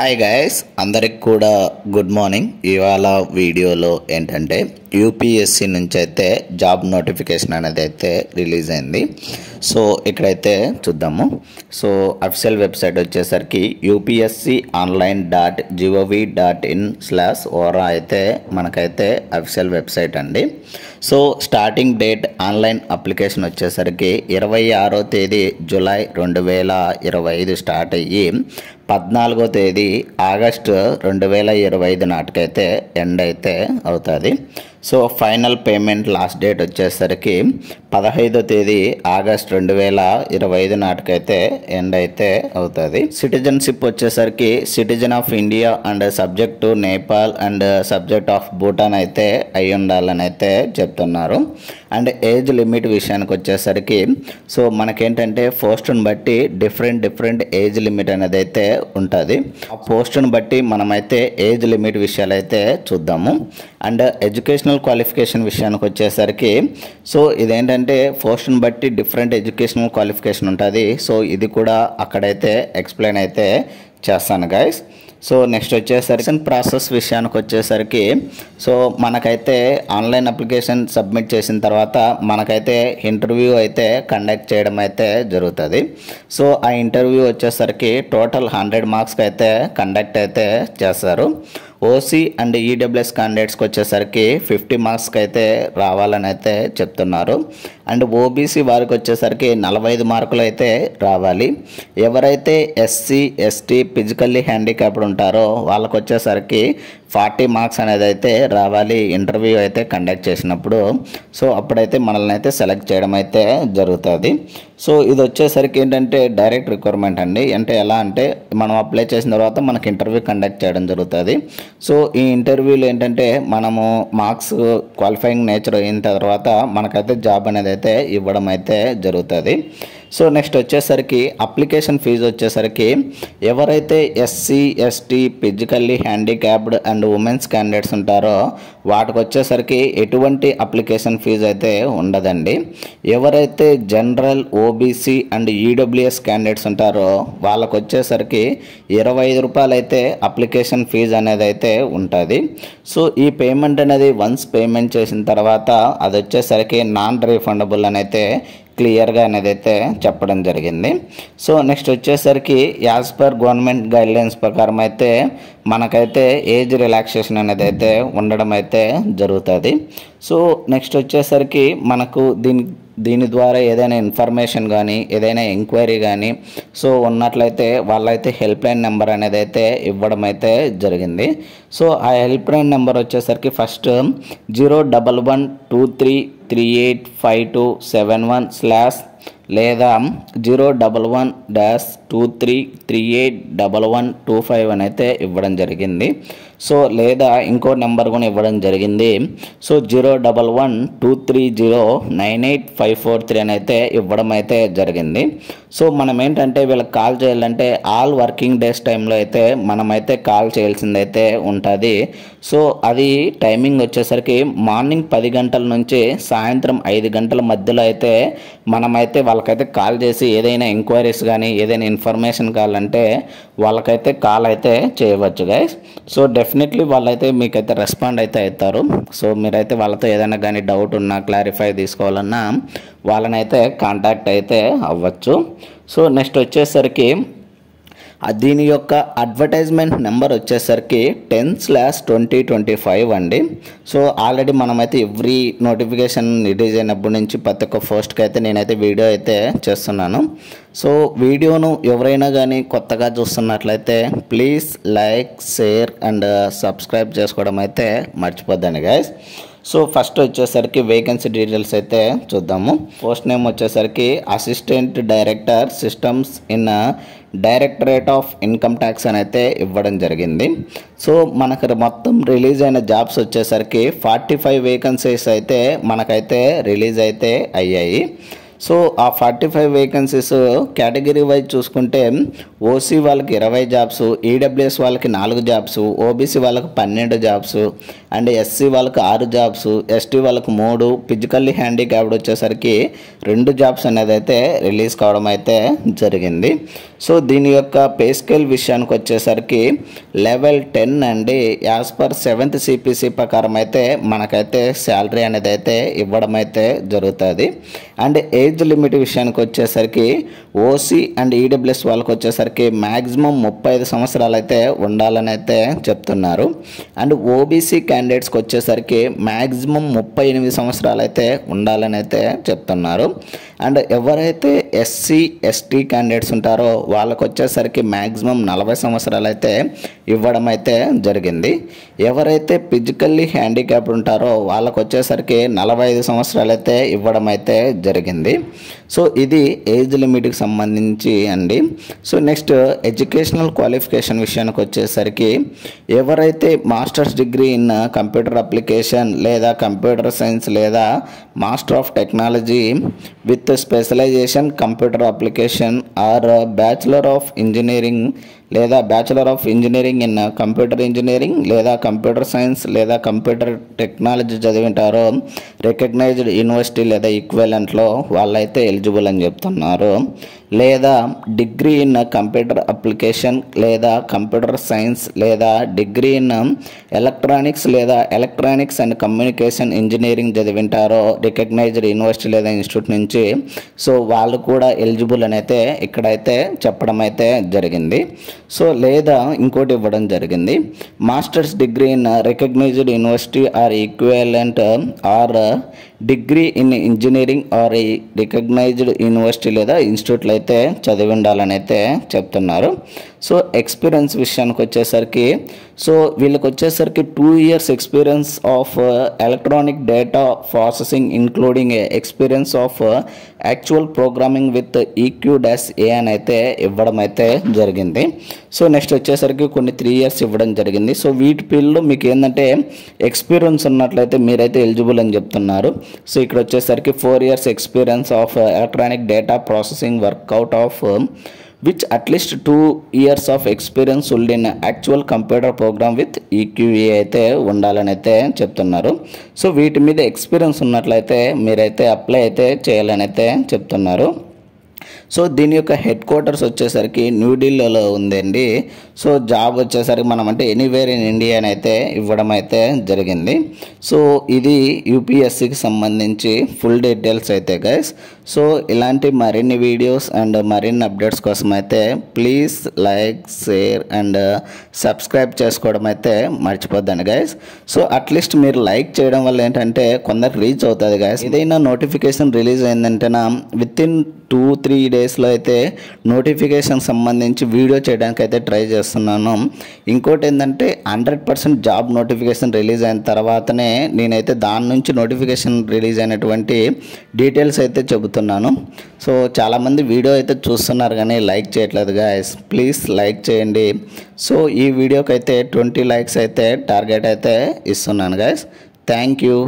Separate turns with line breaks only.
Hi guys, అందరికి కూడా good morning. ఇవాళ వీడియోలో ఏంటంటే యూపీఎస్సి నుంచి అయితే జాబ్ నోటిఫికేషన్ అనేది అయితే రిలీజ్ అయింది. సో ఇక్కడైతే చూద్దాము. సో అఫీషియల్ వెబ్సైట్ వచ్చేసరికి upsc.online.gov.in/ora అయితే మనకైతే అఫీషియల్ వెబ్సైట్ అండి. So starting date online application వచ్చేసరికి 26వ తేదీ జూలై 2025 స్టార్ట్ అయ్యి 14వ తేదీ ఆగస్టు 2025 నాటికైతే ఎండ్ అయితే అవుతుంది. So final payment last date వచ్చేసరికి 15వ తేదీ ఆగస్ట్ 2025 నాటికైతే ఎండ్ అయితే అవుతుంది. సిటిజన్షిప్ వచ్చేసరికి citizen of India and subject to Nepal and subject of Bhutan అయితే అయి ఉండాలని అయితే చెప్తున్నారు. అండ్ ఏజ్ లిమిట్ విషయానికి వచ్చేసరికి సో మనకేంటంటే పోస్టును బట్టి డిఫరెంట్ ఏజ్ లిమిట్ అనేది అయితే ఉంటుంది. ఆ పోస్టును బట్టి మనమైతే ఏజ్ లిమిట్ విషయాలు అయితే చూద్దాము. అండ్ ఎడ్యుకేషనల్ క్వాలిఫికేషన్ విషయానికి వచ్చేసరికి సో ఇదేంటంటే పోస్టును బట్టి డిఫరెంట్ ఎడ్యుకేషనల్ క్వాలిఫికేషన్ ఉంటుంది. సో ఇది కూడా అక్కడైతే ఎక్స్ప్లెయిన్ అయితే చేస్తాను గైస్. సో నెక్స్ట్ వచ్చేసరికి ప్రాసెస్ విషయానికి వచ్చేసరికి సో మనకైతే ఆన్లైన్ అప్లికేషన్ సబ్మిట్ చేసిన తర్వాత మనకైతే ఇంటర్వ్యూ అయితే కండక్ట్ చేయడం అయితే జరుగుతుంది. సో ఆ ఇంటర్వ్యూ వచ్చేసరికి టోటల్ 100 మార్క్స్కి అయితే కండక్ట్ అయితే చేస్తారు. ఓసీ అండ్ ఈడబ్ల్యూఎస్ క్యాండిడేట్స్కి వచ్చేసరికి 50 మార్క్స్కి అయితే రావాలని అయితే చెప్తున్నారు. అండ్ ఓబీసీ వారికి వచ్చేసరికి 45 మార్కులు అయితే రావాలి. ఎవరైతే ఎస్సీ ఎస్టీ ఫిజికల్లీ హ్యాండిక్యాప్డ్ ఉంటారో వాళ్ళకు వచ్చేసరికి 40 మార్క్స్ అనేది అయితే రావాలి ఇంటర్వ్యూ అయితే కండక్ట్ చేసినప్పుడు. సో అప్పుడైతే మనల్ని అయితే సెలెక్ట్ చేయడం అయితే జరుగుతుంది. సో ఇది వచ్చేసరికి ఏంటంటే డైరెక్ట్ రిక్వైర్మెంట్ అండి. అంటే ఎలా అంటే మనం అప్లై చేసిన తర్వాత మనకి ఇంటర్వ్యూ కండక్ట్ చేయడం జరుగుతుంది. సో ఈ ఇంటర్వ్యూలో ఏంటంటే మనము మార్క్స్ క్వాలిఫైయింగ్ నేచర్ అయిన తర్వాత మనకైతే జాబ్ అనేది అయితే ఇవ్వడం అయితే జరుగుతుంది. సో నెక్స్ట్ వచ్చేసరికి అప్లికేషన్ ఫీజు వచ్చేసరికి ఎవరైతే SC ST physically handicapped and women's candidates ఉంటారో వాటికి వచ్చేసరికి ఎటువంటి అప్లికేషన్ ఫీజు అయితే ఉండదండి. ఎవరైతే general OBC and EWS candidates ఉంటారో వాళ్ళకు వచ్చేసరికి 25 రూపాయలు అయితే అప్లికేషన్ ఫీజు అనేది అయితే ఉంటుంది. సో ఈ పేమెంట్ అనేది వన్స్ పేమెంట్ చేసిన తర్వాత అది వచ్చేసరికి నాన్ రీఫండబుల్ అని అయితే క్లియర్గా అనేది అయితే చెప్పడం జరిగింది. సో నెక్స్ట్ వచ్చేసరికి యాజ్ పర్ గవర్నమెంట్ గైడ్లైన్స్ ప్రకారం అయితే మనకైతే ఏజ్ రిలాక్సేషన్ అనేది అయితే ఉండడం అయితే జరుగుతుంది. సో నెక్స్ట్ వచ్చేసరికి మనకు దీని ద్వారా ఏదైనా ఇన్ఫర్మేషన్ కానీ ఏదైనా ఎంక్వైరీ కానీ సో ఉన్నట్లయితే వాళ్ళైతే హెల్ప్ లైన్ నెంబర్ అనేది అయితే ఇవ్వడం అయితే జరిగింది. సో ఆ హెల్ప్ లైన్ నెంబర్ వచ్చేసరికి ఫస్ట్ 011238527 లేదా 011-23381125 అని అయితే ఇవ్వడం జరిగింది. సో లేదా ఇంకో నెంబర్ కూడా ఇవ్వడం జరిగింది. సో 011-230-98543 అని అయితే ఇవ్వడం అయితే జరిగింది. సో మనం ఏంటంటే వీళ్ళకి కాల్ చేయాలంటే ఆల్ వర్కింగ్ డేస్ టైంలో అయితే మనమైతే కాల్ చేయాల్సిందైతే ఉంటుంది. సో అది టైమింగ్ వచ్చేసరికి మార్నింగ్ 10 గంటల నుంచి సాయంత్రం 5 గంటల మధ్యలో అయితే మనమైతే వాళ్ళకైతే కాల్ చేసి ఏదైనా ఎంక్వైరీస్ కానీ ఏదైనా ఇన్ఫర్మేషన్ కావాలంటే వాళ్ళకైతే కాల్ అయితే చేయవచ్చు గైస్. సో డెఫినెట్లీ వాళ్ళైతే మీకైతే రెస్పాండ్ అయితే అవుతారు. సో మీరైతే వాళ్ళతో ఏదైనా కానీ డౌట్ ఉన్నా క్లారిఫై తీసుకోవాలన్నా వాళ్ళనైతే కాంటాక్ట్ అయితే అవ్వచ్చు. సో నెక్స్ట్ వచ్చేసరికి దీని యొక్క అడ్వర్టైజ్మెంట్ నెంబర్ వచ్చేసరికి 10/2025 అండి. సో ఆల్రెడీ మనమైతే ఎవ్రీ నోటిఫికేషన్ రిలీజ్ అయినప్పటి నుంచి ప్రతి ఒక్క పోస్ట్కి అయితే నేనైతే వీడియో అయితే చేస్తున్నాను. సో వీడియోను ఎవరైనా కానీ కొత్తగా చూస్తున్నట్లయితే please like share and subscribe చేసుకోవడం అయితే మర్చిపోద్దండి గైస్. సో ఫస్ట్ వచ్చేసరికి వేకెన్సీ డీటెయిల్స్ అయితే చూద్దాము. పోస్ట్ నేమ్ వచ్చేసరికి assistant director systems in directorate of income tax అని అయితే ఇవ్వడం జరిగింది. సో మనకు మొత్తం రిలీజ్ అయిన జాబ్స్ వచ్చేసరికి 45 వేకెన్సీస్ అయితే మనకైతే రిలీజ్ అయితే అయ్యాయి. సో ఆ 45 వేకెన్సీస్ కేటగిరీ వైజ్ చూసుకుంటే ఓసీ వాళ్ళకి 20 జాబ్స్, ఈడబ్ల్యూఎస్ వాళ్ళకి 4 జాబ్స్, ఓబీసీ వాళ్ళకి 12 జాబ్స్ అండ్ ఎస్సీ వాళ్ళకి 6 జాబ్స్, ఎస్టీ వాళ్ళకి 3, ఫిజికల్లీ హ్యాండిక్యాప్డ్ వచ్చేసరికి 2 జాబ్స్ అనేది అయితే రిలీజ్ కావడం అయితే జరిగింది. సో దీని యొక్క పే స్కేల్ విషయానికి వచ్చేసరికి లెవెల్ 10 అండి. యాజ్ పర్ 7th CPC ప్రకారం అయితే మనకైతే శాలరీ అనేది అయితే ఇవ్వడం అయితే జరుగుతుంది. అండ్ ఏజ్ లిమిట్ విషయానికి వచ్చేసరికి ఓసీ అండ్ ఈడబ్ల్యూఎస్ వాళ్ళకి వచ్చేసరికి మ్యాక్సిమం 35 సంవత్సరాలు అయితే ఉండాలని అయితే చెప్తున్నారు. అండ్ ఓబీసీ క్యాండిడేట్స్కి వచ్చేసరికి మ్యాక్సిమం 38 సంవత్సరాలు అయితే ఉండాలని అయితే చెప్తున్నారు. అండ్ ఎవరైతే ఎస్సీ ఎస్టీ క్యాండిడేట్స్ ఉంటారో వాళ్ళకు వచ్చేసరికి మ్యాక్సిమం 40 సంవత్సరాలు అయితే ఇవ్వడం అయితే జరిగింది. ఎవరైతే ఫిజికల్లీ హ్యాండిక్యాప్డ్ ఉంటారో వాళ్ళకు వచ్చేసరికి 45 సంవత్సరాలు అయితే ఇవ్వడం అయితే జరిగింది. సో ఇది ఏజ్ లిమిట్కి సంబంధించి అండి. సో నెక్స్ట్ ఎడ్యుకేషనల్ క్వాలిఫికేషన్ విషయానికి వచ్చేసరికి ఎవరైతే masters degree in computer application లేదా కంప్యూటర్ సైన్స్ లేదా master of technology with specialization computer application or bachelor of engineering లేదా bachelor of engineering in computer engineering లేదా కంప్యూటర్ సైన్స్ లేదా కంప్యూటర్ టెక్నాలజీ చదివింటారో recognized university లేదా ఈక్వలెంట్లో వాళ్ళైతే ఎలిజిబుల్ అని చెప్తున్నారు. లేదా డిగ్రీ ఇన్ కంప్యూటర్ అప్లికేషన్ లేదా కంప్యూటర్ సైన్స్ లేదా డిగ్రీ ఇన్ ఎలక్ట్రానిక్స్ లేదా ఎలక్ట్రానిక్స్ అండ్ కమ్యూనికేషన్ ఇంజనీరింగ్ చదివింటారో రికగ్నైజ్డ్ యూనివర్సిటీ లేదా ఇన్స్టిట్యూట్ నుంచి సో వాళ్ళు కూడా ఎలిజిబుల్ అని అయితే ఇక్కడైతే చెప్పడం అయితే జరిగింది. సో లేదా ఇంకోటి ఇవ్వడం జరిగింది, masters degree in recognised university or equivalent or degree in engineering or recognised university లేదా ఇన్స్టిట్యూట్లో అయితే చదివి ఉండాలని అయితే చెప్తున్నారు. సో ఎక్స్పీరియన్స్ విషయానికి వచ్చేసరికి సో వీళ్ళకి వచ్చేసరికి 2 years experience of electronic data processing including experience of actual programming with EQ-A అని అయితే ఇవ్వడం అయితే జరిగింది. సో నెక్స్ట్ వచ్చేసరికి కొన్ని 3 years ఇవ్వడం జరిగింది. సో వీటి ఫీల్డ్లో మీకు ఏంటంటే ఎక్స్పీరియన్స్ ఉన్నట్లయితే మీరైతే ఎలిజిబుల్ అని చెప్తున్నారు. సో ఇక్కడ వచ్చేసరికి 4 years experience of electronic data processing work out of which at least 2 years of experience would in actual computer program with EQ-A అయితే ఉండాలని అయితే చెప్తున్నారు. సో వీటి మీద ఎక్స్పీరియన్స్ ఉన్నట్లయితే మీరైతే అప్లై అయితే చేయాలని అయితే చెప్తున్నారు. సో దీని యొక్క హెడ్ క్వార్టర్స్ వచ్చేసరికి న్యూఢిల్లీలో ఉందండి. సో జాబ్ వచ్చేసరికి మనం అంటే ఎనీవేర్ ఇన్ ఇండియా అని అయితే ఇవ్వడం అయితే జరిగింది. సో ఇది యూపీఎస్సికి సంబంధించి ఫుల్ డీటెయిల్స్ అయితే గైస్. సో ఇలాంటి మరిన్ని వీడియోస్ అండ్ మరిన్ని అప్డేట్స్ కోసం అయితే please like, share and subscribe చేసుకోవడం అయితే మర్చిపోద్దండి గైస్. సో అట్లీస్ట్ మీరు లైక్ చేయడం వల్ల ఏంటంటే కొందరు రీచ్ అవుతుంది గైస్. ఏదైనా నోటిఫికేషన్ రిలీజ్ అయిందంటేనా వితిన్ 2-3 డేస్లో అయితే నోటిఫికేషన్ సంబంధించి వీడియో చేయడానికి అయితే ట్రై చేస్తున్నాను. ఇంకోటి ఏంటంటే 100% జాబ్ నోటిఫికేషన్ రిలీజ్ అయిన తర్వాతనే నేనైతే దాని నుంచి నోటిఫికేషన్ రిలీజ్ అయినటువంటి డీటెయిల్స్ అయితే చెబుతున్నాను. సో చాలామంది వీడియో అయితే చూస్తున్నారు కానీ లైక్ చేయట్లేదు గాయస్. ప్లీజ్ లైక్ చేయండి. సో ఈ వీడియోకి అయితే 20 likes అయితే టార్గెట్ అయితే ఇస్తున్నాను గాయస్. Thank you.